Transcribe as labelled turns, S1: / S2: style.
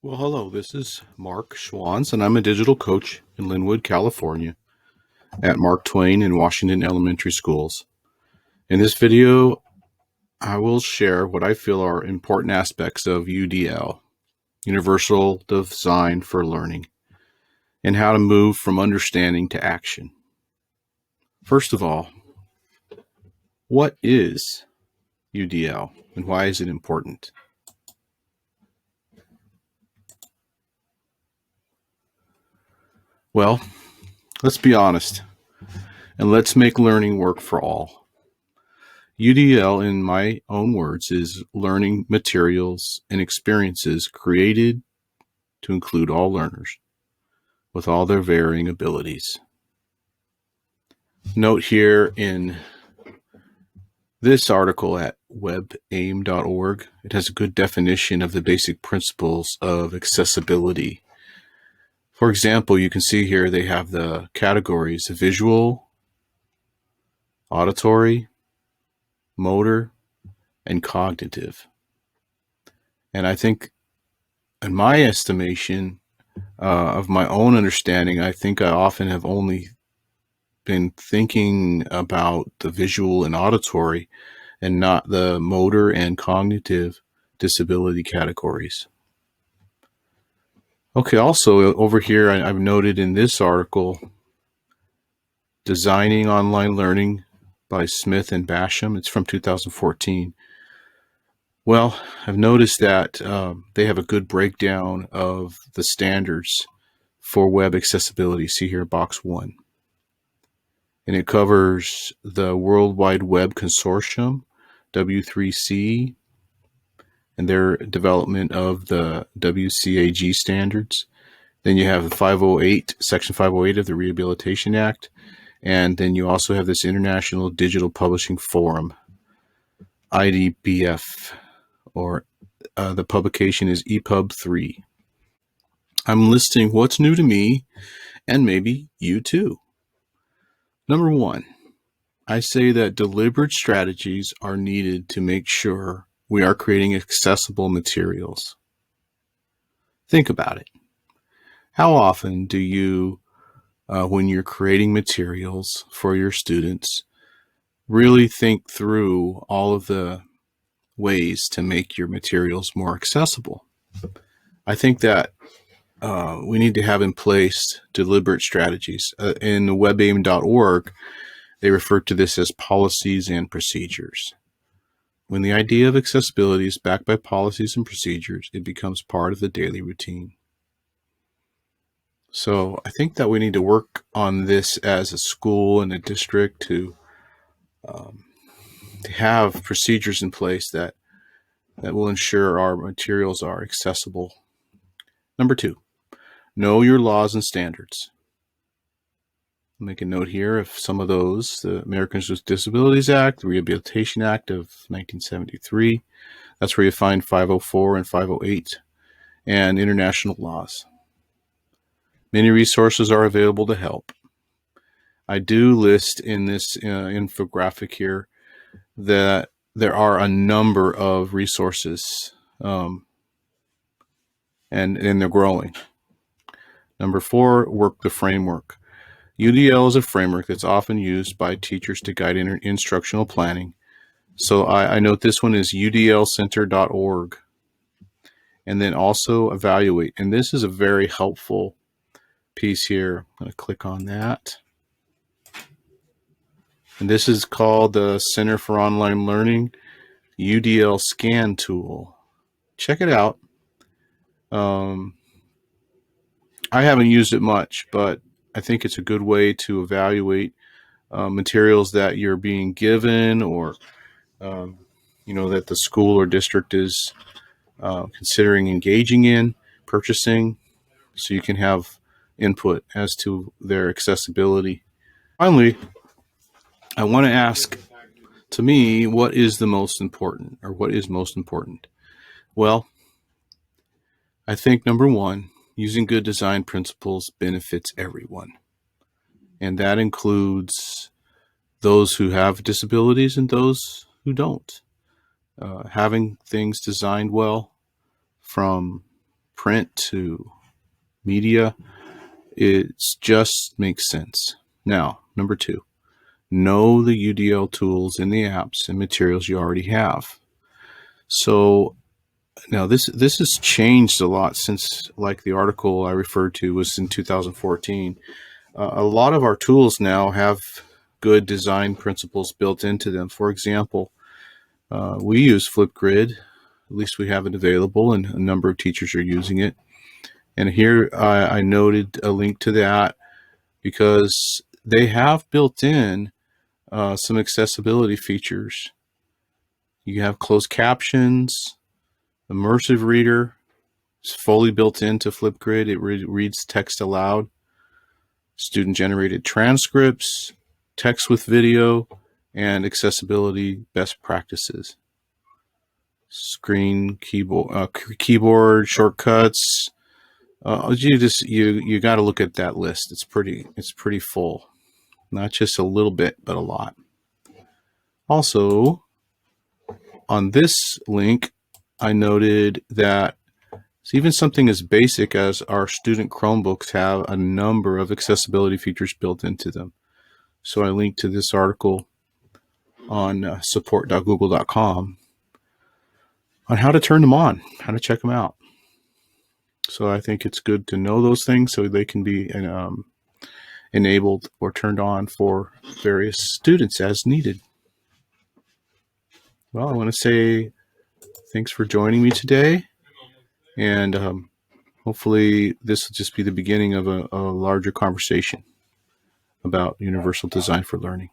S1: Well, hello, this is Mark Schwanz, and I'm a digital coach in Lynwood, California, at Mark Twain and Washington Elementary Schools. In this video, I will share what I feel are important aspects of UDL, Universal Design for Learning, and how to move from understanding to action. First of all, what is UDL and why is it important? Well, let's be honest, and let's make learning work for all. UDL, in my own words, is learning materials and experiences created to include all learners with all their varying abilities. Note here in this article at webaim.org, it has a good definition of the basic principles of accessibility. For example, you can see here they have the categories: visual, auditory, motor, and cognitive. And I think, in my estimation, of my own understanding, I think I often have only been thinking about the visual and auditory and not the motor and cognitive disability categories. Okay, also over here, I've noted in this article, Designing Online Learning by Smith and Basham. It's from 2014. Well, I've noticed that they have a good breakdown of the standards for web accessibility. See here, box 1. And it covers the World Wide Web Consortium, W3C, and their development of the WCAG standards. Then you have the 508, Section 508 of the Rehabilitation Act. And then you also have this International Digital Publishing Forum, IDBF, or the publication is EPUB 3. I'm listing what's new to me, and maybe you too. Number 1, I say that deliberate strategies are needed to make sure we are creating accessible materials. Think about it. How often do you, when you're creating materials for your students, really think through all of the ways to make your materials more accessible? I think that we need to have in place deliberate strategies. In webaim.org, they refer to this as policies and procedures. When the idea of accessibility is backed by policies and procedures, it becomes part of the daily routine. So I think that we need to work on this as a school and a district to have procedures in place that will ensure our materials are accessible. Number 2, know your laws and standards. I'll make a note here of some of those: the Americans with Disabilities Act, the Rehabilitation Act of 1973. That's where you find 504 and 508, and international laws. Many resources are available to help. I do list in this infographic here that there are a number of resources, and they're growing. Number 4, work the framework. UDL is a framework that's often used by teachers to guide instructional planning. So I note this one is udlcenter.org. And then also evaluate. And this is a very helpful piece here. I'm going to click on that. And this is called the Center for Online Learning UDL Scan Tool. Check it out. I haven't used it much, but I think it's a good way to evaluate materials that you're being given, or that the school or district is considering engaging in purchasing, so you can have input as to their accessibility. Finally, I want to ask, to me, what is the most important, or what is most important? Well, I think number 1, using good design principles benefits everyone. And that includes those who have disabilities and those who don't. Having things designed well, from print to media, it just makes sense. Now, number 2, know the UDL tools in the apps and materials you already have. So now this has changed a lot since, like the article I referred to was in 2014. A lot of our tools now have good design principles built into them. For example, we use Flipgrid. At least we have it available, and a number of teachers are using it. And here I noted a link to that because they have built in some accessibility features. You have closed captions, immersive reader. It's fully built into Flipgrid. It reads text aloud. Student-generated transcripts, text with video, and accessibility best practices. Screen, keyboard shortcuts. You got to look at that list. It's pretty full. Not just a little bit, but a lot. Also, on this link, I noted that even something as basic as our student Chromebooks have a number of accessibility features built into them. So I linked to this article on support.google.com on how to turn them on, how to check them out. So I think it's good to know those things so they can be enabled or turned on for various students as needed. Well, I want to say thanks for joining me today, and hopefully this will just be the beginning of a larger conversation about universal design for learning.